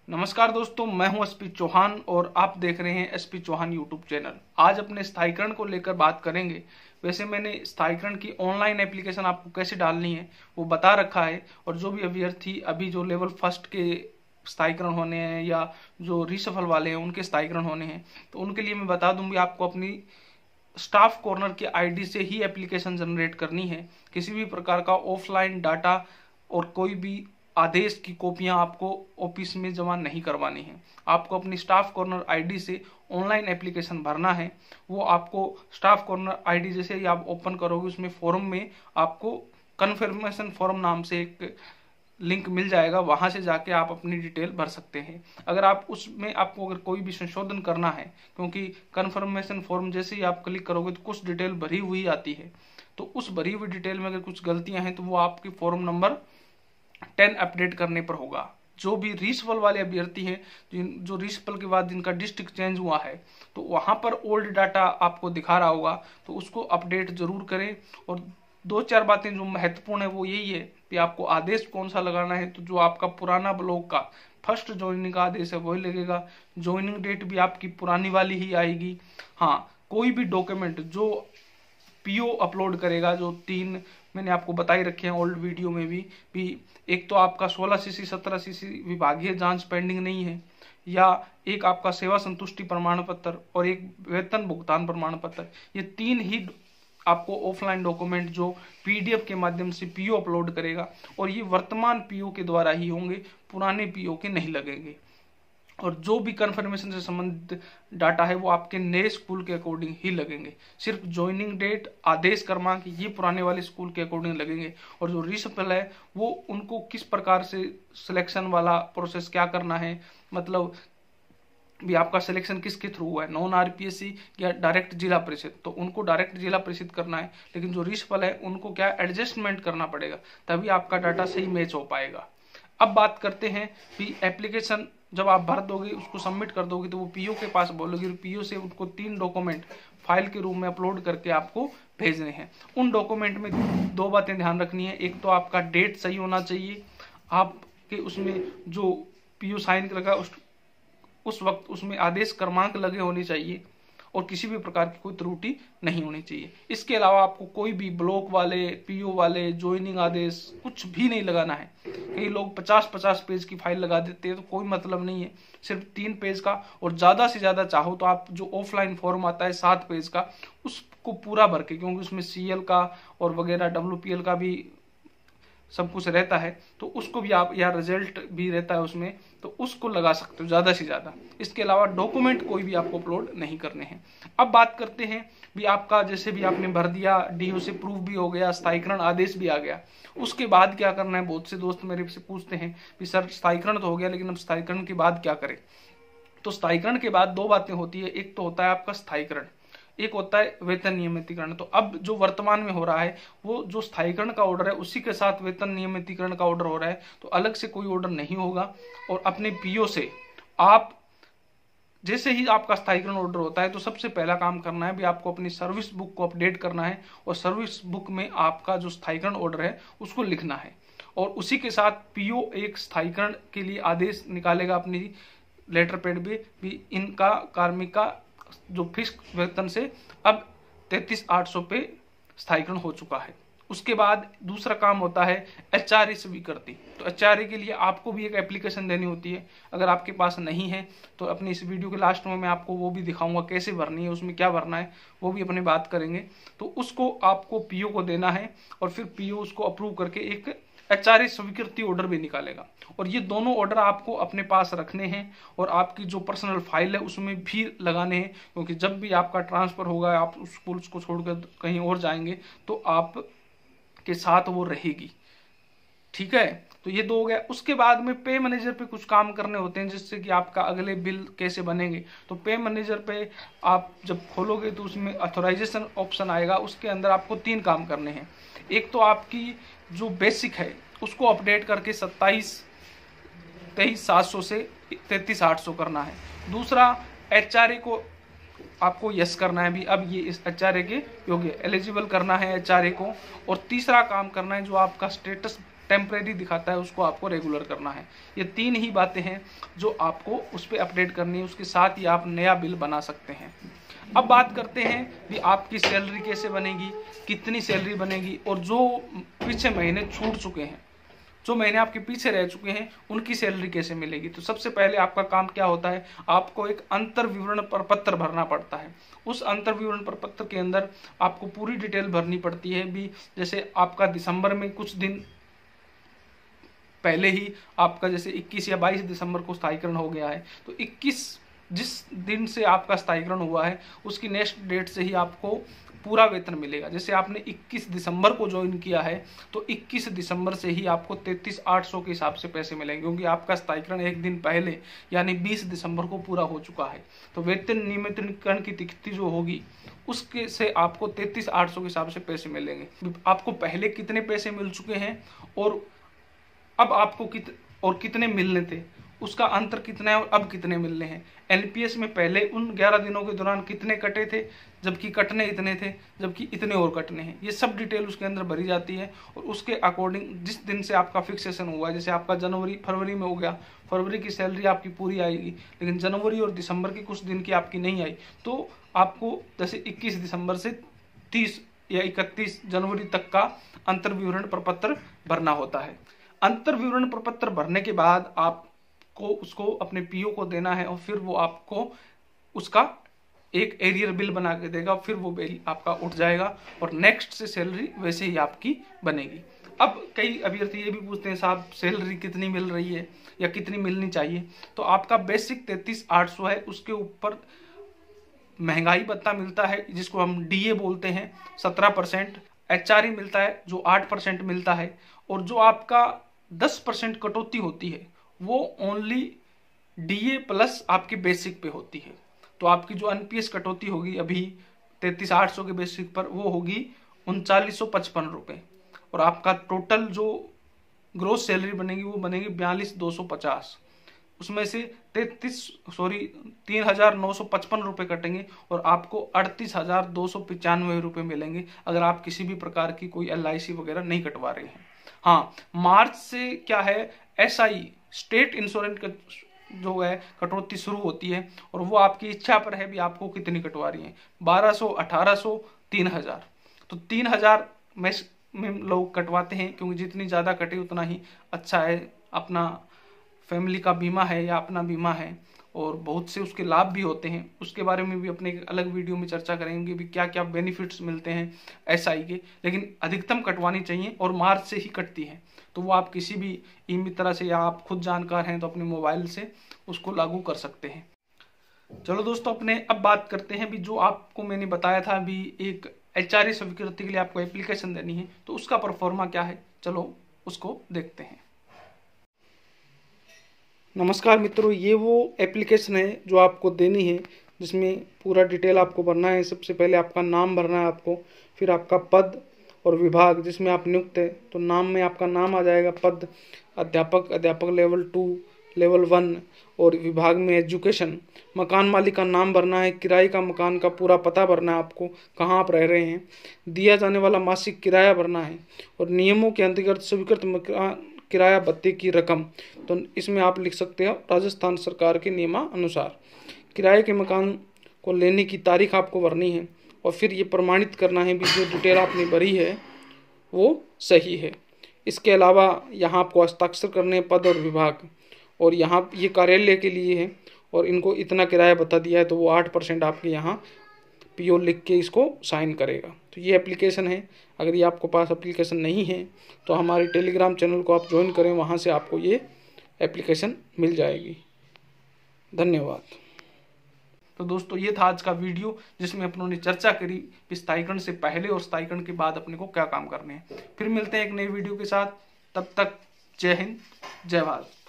नमस्कार दोस्तों, मैं हूं एसपी चौहान और आप देख रहे हैं एसपी चौहान यूट्यूब चैनल। आज अपने स्थायीकरण को लेकर बात करेंगे। वैसे मैंने स्थायीकरण की ऑनलाइन एप्लीकेशन आपको कैसे डालनी है वो बता रखा है, और जो भी अभ्यर्थी अभी जो लेवल फर्स्ट के स्थायीकरण होने हैं या जो रीसफल वाले हैं उनके स्थायीकरण होने हैं, तो उनके लिए मैं बता दूंगी आपको अपनी स्टाफ कॉर्नर के आईडी से ही एप्लीकेशन जनरेट करनी है। किसी भी प्रकार का ऑफलाइन डाटा और कोई भी आदेश की कॉपियां आपको ऑफिस में जमा नहीं करवानी है। आपको अपनी स्टाफ कॉर्नर आईडी से ऑनलाइन एप्लीकेशन भरना है। वो आपको स्टाफ कॉर्नर आईडी जैसे ही आप ओपन करोगे उसमें फॉर्म में आपको कन्फर्मेशन फॉर्म नाम से एक लिंक मिल जाएगा, वहां से जाके आप अपनी डिटेल भर सकते हैं। अगर आप उसमें आपको अगर कोई भी संशोधन करना है, क्योंकि कन्फर्मेशन फॉर्म जैसे ही आप क्लिक करोगे तो कुछ डिटेल भरी हुई आती है, तो उस भरी हुई डिटेल में अगर कुछ गलतियां हैं तो वो आपकी फॉर्म नंबर 10 अपडेट करने पर होगा। जो भी रीसफल वाले अभ्यर्थी हैं, जो रीसफल के बाद जिनका डिस्ट्रिक्ट चेंज हुआ है, तो वहां पर ओल्ड डाटा आपको दिखा रहा होगा, तो उसको अपडेट जरूर करें। और दो चार बातें जो महत्वपूर्ण है वो यही है कि आपको आदेश कौन सा लगाना है। तो जो आपका पुराना ब्लॉक का फर्स्ट ज्वाइनिंग का आदेश है वही लगेगा। ज्वाइनिंग डेट भी आपकी पुरानी वाली ही आएगी। हाँ, कोई भी डॉक्यूमेंट जो पीओ अपलोड करेगा, जो 3 मैंने आपको बताई रखे हैं ओल्ड वीडियो में भी एक तो आपका 16 सीसी 17 सीसी विभागीय जांच पेंडिंग नहीं है, या एक आपका सेवा संतुष्टि प्रमाण पत्र और एक वेतन भुगतान प्रमाण पत्र, ये 3 ही आपको ऑफलाइन डॉक्यूमेंट जो पीडीएफ के माध्यम से पीओ अपलोड करेगा, और ये वर्तमान पीओ के द्वारा ही होंगे, पुराने पीओ के नहीं लगेंगे। और जो भी कंफर्मेशन से संबंधित डाटा है वो आपके नए स्कूल के अकॉर्डिंग ही लगेंगे। सिर्फ ज्वाइनिंग डेट, आदेश क्रमांक ये पुराने वाले स्कूल के अकॉर्डिंग लगेंगे। और जो रीसफल है वो उनको किस प्रकार से सिलेक्शन वाला प्रोसेस क्या करना है, मतलब भी आपका सिलेक्शन किसके थ्रू हुआ है, नॉन आरपीएससी या डायरेक्ट जिला परिषद, तो उनको डायरेक्ट जिला परिषद करना है। लेकिन जो रीसफल है उनको क्या एडजस्टमेंट करना पड़ेगा, तभी आपका डाटा सही मैच हो पाएगा। अब बात करते हैं कि एप्लीकेशन जब आप भर दोगे, उसको सबमिट कर दोगे, तो वो पीओ के पास बोलोगे, पीओ से उनको 3 डॉक्यूमेंट फाइल के रूप में अपलोड करके आपको भेजने हैं। उन डॉक्यूमेंट में 2 बातें ध्यान रखनी है। एक तो आपका डेट सही होना चाहिए, आपके उसमें जो पीओ साइन करेगा उस वक्त उसमें आदेश क्रमांक लगे होने चाहिए, और किसी भी प्रकार की कोई त्रुटि नहीं होनी चाहिए। इसके अलावा आपको कोई भी ब्लॉक वाले, पीओ वाले, ज्वाइनिंग आदेश कुछ भी नहीं लगाना है। कई लोग 50-50 पेज की फाइल लगा देते हैं, तो कोई मतलब नहीं है। सिर्फ 3 पेज का, और ज्यादा से ज्यादा चाहो तो आप जो ऑफलाइन फॉर्म आता है 7 पेज का, उसको पूरा भर के, क्योंकि उसमें सीएल का और वगैरह डब्ल्यूपीएल का भी सब कुछ रहता है, तो उसको भी आप, या रिजल्ट भी रहता है उसमें, तो उसको लगा सकते हो ज्यादा से ज्यादा। इसके अलावा डॉक्यूमेंट कोई भी आपको अपलोड नहीं करने हैं। अब बात करते हैं भी आपका, जैसे भी आपने भर दिया, डीओ से प्रूफ भी हो गया, स्थायीकरण आदेश भी आ गया, उसके बाद क्या करना है। बहुत से दोस्त मेरे से पूछते हैं कि सर स्थायीकरण तो हो गया, लेकिन अब स्थायीकरण के बाद क्या करें। तो स्थायीकरण के बाद 2 बातें होती है। एक तो होता है आपका स्थायीकरण, एक होता है वेतन नियमितीकरण। तो अब जो वर्तमान में हो रहा है वो जो स्थायीकरण का ऑर्डर है उसी के साथ वेतन नियमितीकरण का ऑर्डर हो रहा है, तो अलग से कोई ऑर्डर नहीं होगा। और अपने पीओ से आप, जैसे ही आपका स्थायीकरण ऑर्डर होता है, तो सबसे पहला काम करना है भी आपको अपनी सर्विस बुक को अपडेट करना है, और सर्विस बुक में आपका जो स्थायीकरण ऑर्डर है उसको लिखना है। और उसी के साथ पीओ एक स्थायीकरण के लिए आदेश निकालेगा अपनी लेटर पैड पे भी इनका कार्मिक का जो फिक्स वेतन से अब 33,800 पे स्थायीकरण हो चुका है। उसके बाद दूसरा काम होता है एचआरए स्वीकृति। तो एचआरए के लिए आपको भी एक एप्लीकेशन देनी होती है। अगर आपके पास नहीं है तो अपनी इस वीडियो के लास्ट में मैं आपको वो भी दिखाऊंगा कैसे भरनी है, उसमें क्या भरना है वो भी अपने बात करेंगे। तो उसको आपको पीओ को देना है, और फिर पीओ उसको अप्रूव करके एक एचआरए स्वीकृति ऑर्डर भी निकालेगा। और ये दोनों ऑर्डर आपको अपने पास रखने हैं, और आपकी जो पर्सनल फाइल है उसमें भी लगाने हैं, क्योंकि जब भी आपका ट्रांसफर होगा, आप स्कूल को छोड़कर कहीं और जाएंगे, तो आप के साथ वो रहेगी। ठीक है, तो ये 2 हो गया। उसके बाद में पे मैनेजर पे कुछ काम करने होते हैं, जिससे कि आपका अगले बिल कैसे बनेंगे। तो पे मैनेजर पे आप जब खोलोगे तो उसमें ऑथराइजेशन ऑप्शन आएगा, उसके अंदर आपको 3 काम करने हैं। एक तो आपकी जो बेसिक है उसको अपडेट करके 23,700 से 33,800 करना है। दूसरा, एचआरए को आपको यस करना है भी, अब ये इस एचआरए के योग्य एलिजिबल करना है एचआरए को। और तीसरा काम करना है जो आपका स्टेटस टेम्परेरी दिखाता है उसको आपको रेगुलर करना है। ये 3 ही बातें हैं जो आपको उस पर अपडेट करनी है, उसके साथ ही आप नया बिल बना सकते हैं। अब बात करते हैं कि आपकी सैलरी कैसे बनेगी, कितनी सैलरी बनेगी, और जो पीछे महीने छूट चुके हैं, जो महीने आपके पीछे रह चुके हैं, उनकी सैलरी कैसे मिलेगी। तो सबसे पहले आपका काम क्या होता है, आपको एक अंतर विवरण प्रपत्र भरना पड़ता है। उस अंतर विवरण प्रपत्र के अंदर आपको पूरी डिटेल भरनी पड़ती है भी, जैसे आपका दिसंबर में कुछ दिन पहले ही आपका जैसे 21 या 22 दिसंबर को स्थायीकरण हो गया है, तो 21 जिस दिन से आपका स्थायीकरण हुआ है उसकी नेक्स्ट डेट से ही आपको पूरा वेतन मिलेगा। जैसे आपने 21 दिसंबर को ज्वाइन किया है तो 21 दिसंबर से ही आपको 33,800 के हिसाब से पैसे मिलेंगे, क्योंकि आपका स्थायीकरण एक दिन पहले यानी 20 दिसंबर को पूरा हो चुका है। तो वेतन नियमितीकरण की तिथि जो होगी उसके से आपको 33,800 के हिसाब से पैसे मिलेंगे। आपको पहले कितने पैसे मिल चुके हैं और अब आपको कितने मिलने थे, उसका अंतर कितना है और अब कितने मिलने हैं। एनपीएस में पहले उन 11 दिनों के दौरान कितने कटे थे, जबकि कटने इतने थे, जबकि इतने और कटने हैं। ये सब डिटेल उसके अंदर भरी जाती है और उसके अकॉर्डिंग जिस दिन से आपका फिक्सेशन हुआ है, जैसे आपका फरवरी में हो गया, फरवरी की सैलरी आपकी पूरी आएगी, लेकिन जनवरी और दिसंबर की कुछ दिन की आपकी नहीं आई, तो आपको जैसे 21 दिसंबर से 30 या 31 जनवरी तक का अंतर विवरण प्रपत्र भरना होता है। अंतर विवरण प्रपत्र भरने के बाद आपको उसको अपने पीओ को देना है और फिर वो आपको उसका एक एरियर बिल बना के देगा, फिर वो बिल आपका उठ जाएगा और नेक्स्ट से सैलरी वैसे ही आपकी बनेगी। अब कई अभ्यर्थी ये भी पूछते हैं साहब सैलरी कितनी मिल रही है या कितनी मिलनी चाहिए, तो आपका बेसिक 33,800 है, उसके ऊपर महंगाई भत्ता मिलता है जिसको हम डीए बोलते हैं 17%, एचआरई मिलता है जो 8% मिलता है, और जो आपका 10% कटौती होती है वो ओनली डीए प्लस आपके बेसिक पे होती है। तो आपकी जो एनपीएस कटौती होगी अभी 33,800 के बेसिक पर वो होगी 3955 रुपये, और आपका टोटल जो ग्रोस सैलरी बनेगी वो बनेगी 42,250। उसमें से 3,955 रुपये कटेंगे और आपको 38,295 रुपये मिलेंगे अगर आप किसी भी प्रकार की कोई एलआईसी वगैरह नहीं कटवा रहे हैं। हाँ, मार्च से क्या है, एसआई स्टेट इंश्योरेंस का जो है कटौती शुरू होती है और वो आपकी इच्छा पर है भी आपको कितनी कटवा रही है, 1200, 1800, 3000। तो 3000 में लोग कटवाते हैं क्योंकि जितनी ज़्यादा कटे उतना ही अच्छा है, अपना फैमिली का बीमा है या अपना बीमा है, और बहुत से उसके लाभ भी होते हैं। उसके बारे में भी अपने एक अलग वीडियो में चर्चा करेंगे भी क्या क्या बेनिफिट्स मिलते हैं एसआई के, लेकिन अधिकतम कटवानी चाहिए और मार्च से ही कटती है। तो वो आप किसी भी ई मित्रा से या आप खुद जानकार हैं तो अपने मोबाइल से उसको लागू कर सकते हैं। चलो दोस्तों, अपने अब बात करते हैं भी जो आपको मैंने बताया था भी एक एचआरए स्वीकृति के लिए आपको एप्लीकेशन देनी है, तो उसका परफॉर्मा क्या है, चलो उसको देखते हैं। नमस्कार मित्रों, ये वो एप्लीकेशन है जो आपको देनी है जिसमें पूरा डिटेल आपको भरना है। सबसे पहले आपका नाम भरना है आपको, फिर आपका पद और विभाग जिसमें आप नियुक्त है, तो नाम में आपका नाम आ जाएगा, पद अध्यापक लेवल 2 लेवल 1 और विभाग में एजुकेशन। मकान मालिक का नाम भरना है, किराए का मकान का पूरा पता भरना है आपको, कहाँ आप रह रहे हैं, दिया जाने वाला मासिक किराया भरना है और नियमों के अंतर्गत स्वीकृत मकान किराया भत्ते की रकम। तो इसमें आप लिख सकते हो राजस्थान सरकार के नियमानुसार किराए के मकान को लेने की तारीख आपको भरनी है और फिर ये प्रमाणित करना है भी जो डिटेल आपने भरी है वो सही है। इसके अलावा यहाँ आपको हस्ताक्षर करने हैं पद और विभाग, और यहाँ ये कार्यालय के लिए है और इनको इतना किराया बता दिया है तो वो 8% आपके यहाँ पीओ लिख के इसको साइन करेगा। तो ये एप्लीकेशन है। अगर ये आपको पास एप्लीकेशन नहीं है तो हमारे टेलीग्राम चैनल को आप ज्वाइन करें, वहाँ से आपको ये एप्लीकेशन मिल जाएगी। धन्यवाद। तो दोस्तों, ये था आज का वीडियो जिसमें अपनों ने चर्चा करी स्थायीकरण से पहले और स्थायीकरण के बाद अपने को क्या काम करने हैं। फिर मिलते हैं एक नई वीडियो के साथ, तब तक जय हिंद, जय भारत।